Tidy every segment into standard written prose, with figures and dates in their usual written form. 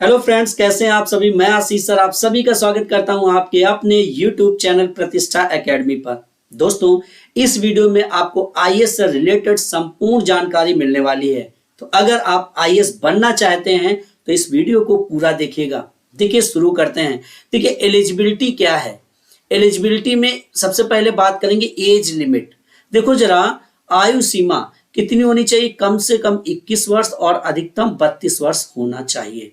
Hello friends, कैसे हैं आप सभी। मैं आशीष सर आप सभी का स्वागत करता हूं आपके अपने यूट्यूब चैनल प्रतिष्ठा एकेडमी पर। दोस्तों, इस वीडियो में आपको आईएएस से रिलेटेड संपूर्ण जानकारी मिलने वाली है। तो अगर आप आईएएस बनना चाहते हैं तो इस वीडियो को पूरा देखिएगा। देखिए, शुरू करते हैं। देखिए, एलिजिबिलिटी क्या है। एलिजिबिलिटी में सबसे पहले बात करेंगे एज लिमिट। देखो जरा, आयु सीमा कितनी होनी चाहिए। कम से कम 21 वर्ष और अधिकतम 32 वर्ष होना चाहिए।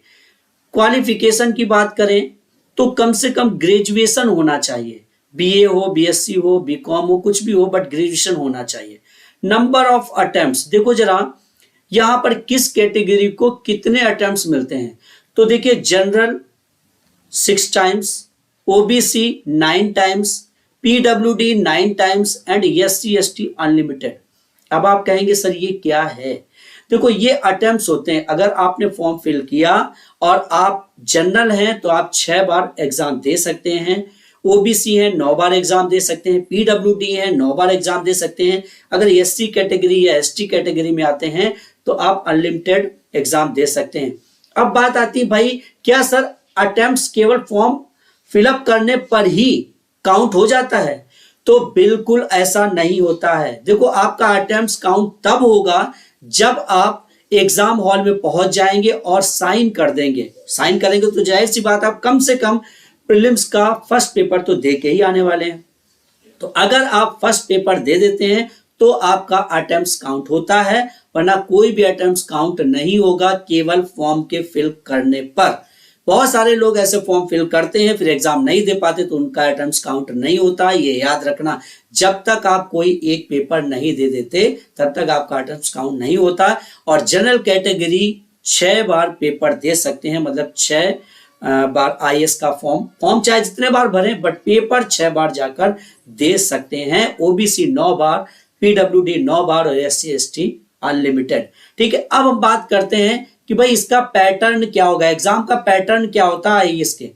क्वालिफिकेशन की बात करें तो कम से कम ग्रेजुएशन होना चाहिए। बीए हो, बीएससी हो, बीकॉम हो, कुछ भी हो, बट ग्रेजुएशन होना चाहिए। नंबर ऑफ अटेम्प्ट्स, देखो जरा यहां पर किस कैटेगरी को कितने अटेम्प्ट्स मिलते हैं। तो देखिए, general 6 times, OBC 9 times, PWD 9 times and SC ST unlimited. अब आप कहेंगे सर ये क्या है। देखो, ये अटेम्प्ट्स होते हैं। अगर आपने फॉर्म फिल किया और आप जनरल हैं तो आप 6 बार एग्जाम दे सकते हैं। ओबीसी है 9 बार एग्जाम दे सकते हैं। पीडब्ल्यूडी है 9 बार एग्जाम दे सकते हैं। अगर एससी कैटेगरी या एसटी कैटेगरी में आते हैं तो आप अनलिमिटेड एग्जाम दे सकते हैं। अब बात आती है, भाई क्या सर अटेम्प्ट्स केवल फॉर्म फिलअप करने पर ही काउंट हो जाता है। तो बिल्कुल ऐसा नहीं होता है। देखो, आपका अटेम्प्ट्स काउंट तब होगा जब आप एग्जाम हॉल में पहुंच जाएंगे और साइन कर देंगे। साइन करेंगे तो जाहिर सी बात आप कम से कम प्रीलिम्स का फर्स्ट पेपर तो दे के ही आने वाले हैं। तो अगर आप फर्स्ट पेपर दे देते हैं तो आपका अटेम्प्ट्स काउंट होता है, वरना कोई भी अटेम्प्ट्स काउंट नहीं होगा केवल फॉर्म के फिल करने पर। बहुत सारे लोग ऐसे फॉर्म फिल करते हैं, फिर एग्जाम नहीं दे पाते तो उनका अटेम्प्ट्स काउंट नहीं होता। ये याद रखना, जब तक आप कोई एक पेपर नहीं दे देते तब तक आपका अटेम्प्ट्स काउंट नहीं होता। और जनरल कैटेगरी 6 बार पेपर दे सकते हैं, मतलब 6 बार आईएएस का फॉर्म चाहे जितने बार भरें, बट पेपर 6 बार जाकर दे सकते हैं। ओबीसी 9 बार, पीडब्ल्यूडी 9 बार और एससी एसटी अनलिमिटेड। ठीक है, अब हम बात करते हैं कि भाई इसका पैटर्न क्या होगा, एग्जाम का पैटर्न क्या होता है आईएएस के।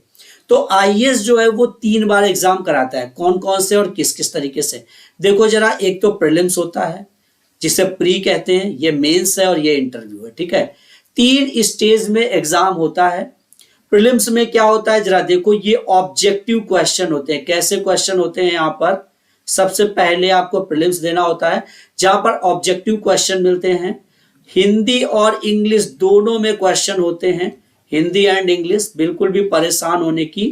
तो आईएएस जो है वो 3 बार एग्जाम कराता है। कौन कौन से और किस किस तरीके से, देखो जरा। एक तो प्रीलिम्स होता है जिसे प्री कहते हैं, ये मेंस है और ये इंटरव्यू है। ठीक है, 3 स्टेज में एग्जाम होता है। प्रीलिम्स में क्या होता है जरा देखो, ये ऑब्जेक्टिव क्वेश्चन होते हैं। कैसे क्वेश्चन होते हैं यहाँ पर, सबसे पहले आपको प्रीलिम्स देना होता है जहां पर ऑब्जेक्टिव क्वेश्चन मिलते हैं। हिंदी और इंग्लिश दोनों में क्वेश्चन होते हैं, हिंदी एंड इंग्लिश। बिल्कुल भी परेशान होने की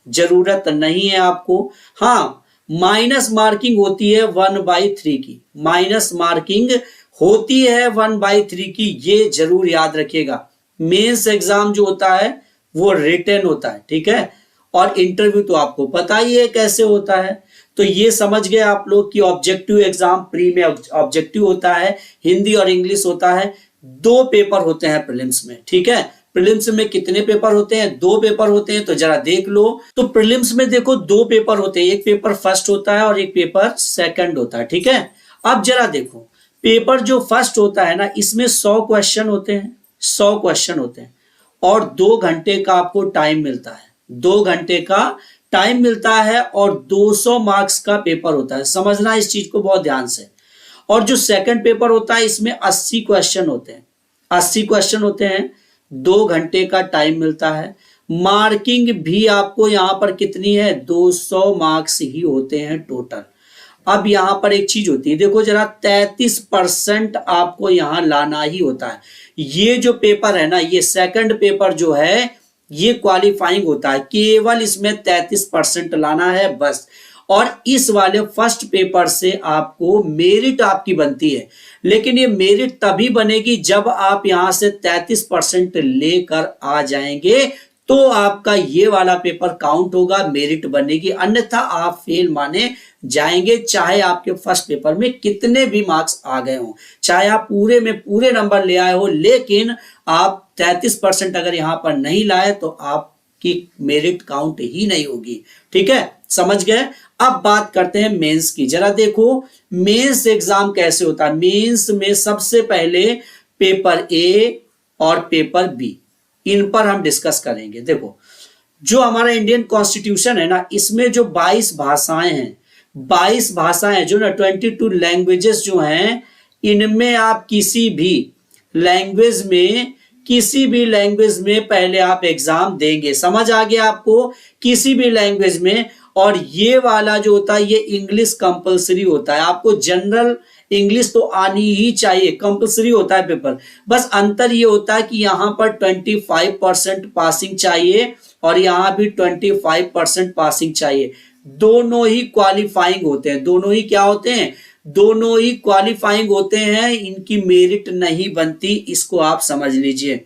जरूरत नहीं है आपको। हाँ, माइनस मार्किंग होती है 1/3 की, माइनस मार्किंग होती है 1/3 की, ये जरूर याद रखिएगा। मेंस एग्जाम जो होता है वो रिटन होता है। ठीक है, और इंटरव्यू तो आपको पता ही है कैसे होता है। तो ये समझ गए आप लोग कि ऑब्जेक्टिव एग्जाम प्री में ऑब्जेक्टिव होता है, हिंदी और इंग्लिश होता है। 2 पेपर होते हैं प्रीलिम्स में। ठीक है, प्रीलिम्स में कितने पेपर होते हैं, 2 पेपर होते हैं। तो जरा देख लो, तो प्रीलिम्स में देखो 2 पेपर होते हैं, एक पेपर फर्स्ट होता है और एक पेपर सेकंड होता है। ठीक है, अब जरा देखो, पेपर जो फर्स्ट होता है ना, इसमें 100 क्वेश्चन होते हैं, 100 क्वेश्चन होते हैं और 2 घंटे का आपको टाइम मिलता है। 2 घंटे का टाइम मिलता है और 200 मार्क्स का पेपर होता है। समझना इस चीज को बहुत ध्यान से। और जो सेकंड पेपर होता है इसमें 80 क्वेश्चन होते हैं, 80 क्वेश्चन होते हैं, 2 घंटे का टाइम मिलता है। मार्किंग भी आपको यहां पर कितनी है, 200 मार्क्स ही होते हैं टोटल। अब यहां पर एक चीज होती है, देखो जरा, 33% आपको यहां लाना ही होता है। ये जो पेपर है ना, ये सेकंड पेपर जो है ये क्वालिफाइंग होता है, केवल इसमें 33% लाना है बस। और इस वाले फर्स्ट पेपर से आपको मेरिट आपकी बनती है, लेकिन ये मेरिट तभी बनेगी जब आप यहां से 33% लेकर आ जाएंगे तो आपका ये वाला पेपर काउंट होगा, मेरिट बनेगी। अन्यथा आप फेल माने जाएंगे, चाहे आपके फर्स्ट पेपर में कितने भी मार्क्स आ गए हो, चाहे आप पूरे में पूरे नंबर ले आए हो, लेकिन आप 33% अगर यहां पर नहीं लाए तो आपकी मेरिट काउंट ही नहीं होगी। ठीक है, समझ गए। अब बात करते हैं मेंस की। जरा देखो मेंस एग्जाम कैसे होता है। मेंस में सबसे पहले पेपर ए और पेपर बी, इन पर हम डिस्कस करेंगे। देखो, जो हमारा इंडियन कॉन्स्टिट्यूशन है ना, इसमें जो 22 भाषाएं हैं, 22 भाषाएं जो ना 22 लैंग्वेजेस जो हैं, इनमें आप किसी भी लैंग्वेज में किसी भी लैंग्वेज में पहले आप एग्जाम देंगे। समझ आ गया आपको? किसी भी लैंग्वेज में। और ये वाला जो होता है ये इंग्लिश कंपलसरी होता है, आपको जनरल इंग्लिश तो आनी ही चाहिए, कंपलसरी होता है पेपर। बस अंतर ये होता है कि यहाँ पर 25% पासिंग चाहिए और यहाँ भी 25% पासिंग चाहिए। दोनों ही क्वालिफाइंग होते हैं, दोनों ही क्या होते हैं, दोनों ही क्वालिफाइंग होते हैं, इनकी मेरिट नहीं बनती, इसको आप समझ लीजिए।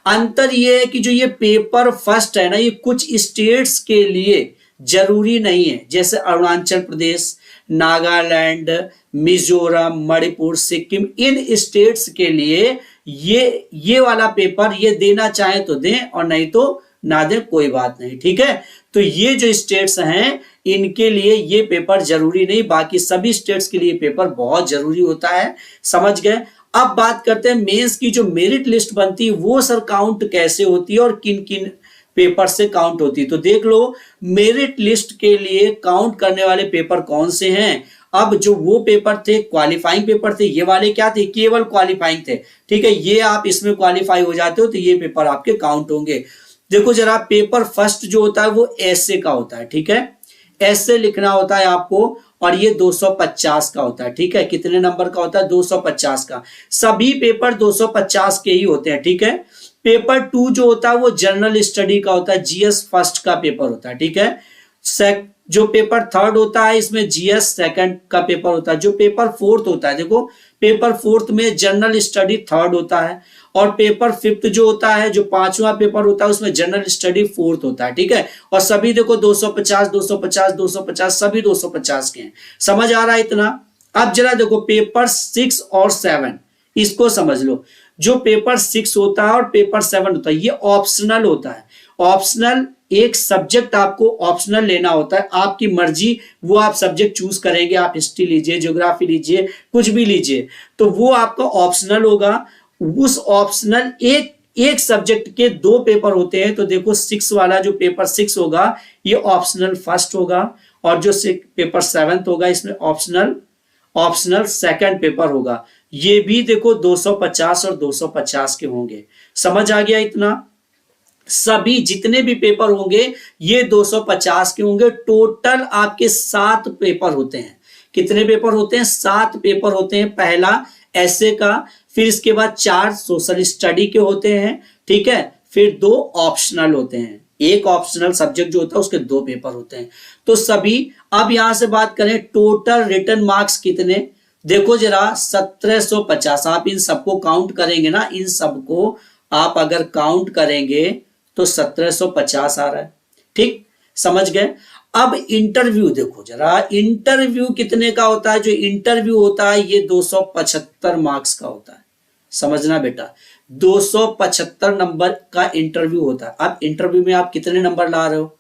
अंतर यह है कि जो ये पेपर फर्स्ट है ना, ये कुछ स्टेट्स के लिए जरूरी नहीं है, जैसे अरुणाचल प्रदेश, नागालैंड, मिजोरम, मणिपुर, सिक्किम, इन स्टेट्स के लिए ये वाला पेपर ये देना चाहे तो दें और नहीं तो ना दें, कोई बात नहीं, ठीक है। तो ये जो स्टेट्स हैं इनके लिए ये पेपर जरूरी नहीं, बाकी सभी स्टेट्स के लिए पेपर बहुत जरूरी होता है। समझ गए? अब बात करते हैं मेंस की जो मेरिट लिस्ट बनती है वो सर काउंट कैसे होती है और किन किन पेपर से काउंट होती है। तो देख लो मेरिट लिस्ट के लिए काउंट करने वाले पेपर कौन से हैं। अब जो वो पेपर थे क्वालिफाइंग पेपर थे, ये वाले क्या थे, केवल क्वालिफाइंग थे, ठीक है। ये आप इसमें क्वालिफाई हो जाते हो तो ये पेपर आपके काउंट होंगे। देखो जरा, पेपर फर्स्ट जो होता है वो ऐसे का होता है, ठीक है, ऐसे लिखना होता है आपको, और ये 250 का होता है, ठीक है। कितने नंबर का होता है? 250 का। सभी पेपर 250 के ही होते हैं, ठीक है। पेपर 2 जो होता है वो जनरल स्टडी का होता है, जीएस फर्स्ट का पेपर होता है, ठीक है। जो पेपर थर्ड होता है इसमें जीएस सेकंड का पेपर होता है। जो पेपर फोर्थ होता है, देखो पेपर फोर्थ में जनरल स्टडी थर्ड होता है, और पेपर फिफ्थ जो होता है, जो 5वां पेपर होता है, उसमें जनरल स्टडी फोर्थ होता है, ठीक है। और सभी देखो 250 250 250 सभी 250 के हैं। समझ आ रहा है इतना? अब जरा देखो पेपर 6 और 7 इसको समझ लो। जो पेपर 6 होता है और पेपर 7 होता है ये ऑप्शनल होता है। ऑप्शनल एक सब्जेक्ट आपको ऑप्शनल लेना होता है, आपकी मर्जी, वो आप सब्जेक्ट चूज करेंगे, आप हिस्ट्री लीजिए, ज्योग्राफी लीजिए, कुछ भी लीजिए, तो वो आपका ऑप्शनल होगा। उस ऑप्शनल एक सब्जेक्ट के 2 पेपर होते हैं। तो देखो 6 वाला जो पेपर 6 होगा ये ऑप्शनल फर्स्ट होगा, और जो पेपर 7 होगा इसमें ऑप्शनल सेकंड पेपर होगा। ये भी देखो 250 और 250 के होंगे। समझ आ गया इतना? सभी जितने भी पेपर होंगे ये 250 के होंगे। टोटल आपके 7 पेपर होते हैं। कितने पेपर होते हैं? 7 पेपर होते हैं। पहला ऐसे का, फिर इसके बाद 4 सोशल स्टडी के होते हैं, ठीक है, फिर 2 ऑप्शनल होते हैं। एक ऑप्शनल सब्जेक्ट जो होता है उसके 2 पेपर होते हैं। तो सभी, अब यहां से बात करें टोटल रिटन मार्क्स कितने, देखो जरा 1750। आप इन सबको काउंट करेंगे ना, इन सबको आप अगर काउंट करेंगे तो 1750 आ रहा है, ठीक, समझ गए। अब इंटरव्यू देखो जरा, इंटरव्यू कितने का होता है? जो इंटरव्यू होता है ये 275 मार्क्स का होता है। समझना बेटा, 275 नंबर का इंटरव्यू होता है। अब इंटरव्यू में आप कितने नंबर ला रहे हो,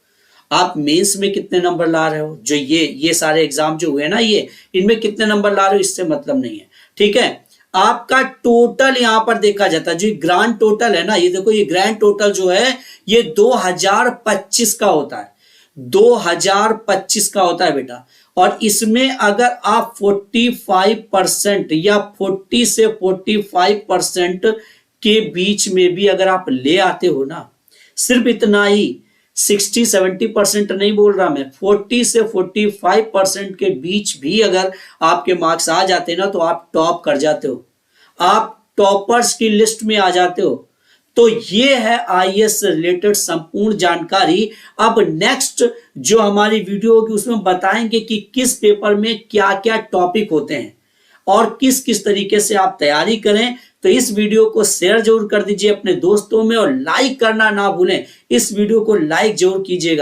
आप मेंस में कितने नंबर ला रहे हो, जो ये सारे एग्जाम जो हुए ना, ये इनमें कितने नंबर ला रहे हो इससे मतलब नहीं है, ठीक है। आपका टोटल यहां पर देखा जाता है, जो ग्रांड टोटल है ना, ये देखो ये ग्रैंड टोटल जो है ये 2025 का होता है, 2025 का होता है बेटा। और इसमें अगर आप 45% या 40 से 45% के बीच में भी अगर आप ले आते हो ना, सिर्फ इतना ही, 60-70% नहीं बोल रहा मैं, 40 से 45% के बीच भी अगर आपके मार्क्स आ जाते ना तो आप टॉप कर जाते हो, आप टॉपर्स की लिस्ट में आ जाते हो। तो ये है आईएएस से रिलेटेड संपूर्ण जानकारी। अब नेक्स्ट जो हमारी वीडियो होगी उसमें बताएंगे कि किस पेपर में क्या क्या टॉपिक होते हैं और किस किस तरीके से आप तैयारी करें। तो इस वीडियो को शेयर जरूर कर दीजिए अपने दोस्तों में, और लाइक करना ना भूलें, इस वीडियो को लाइक जरूर कीजिएगा।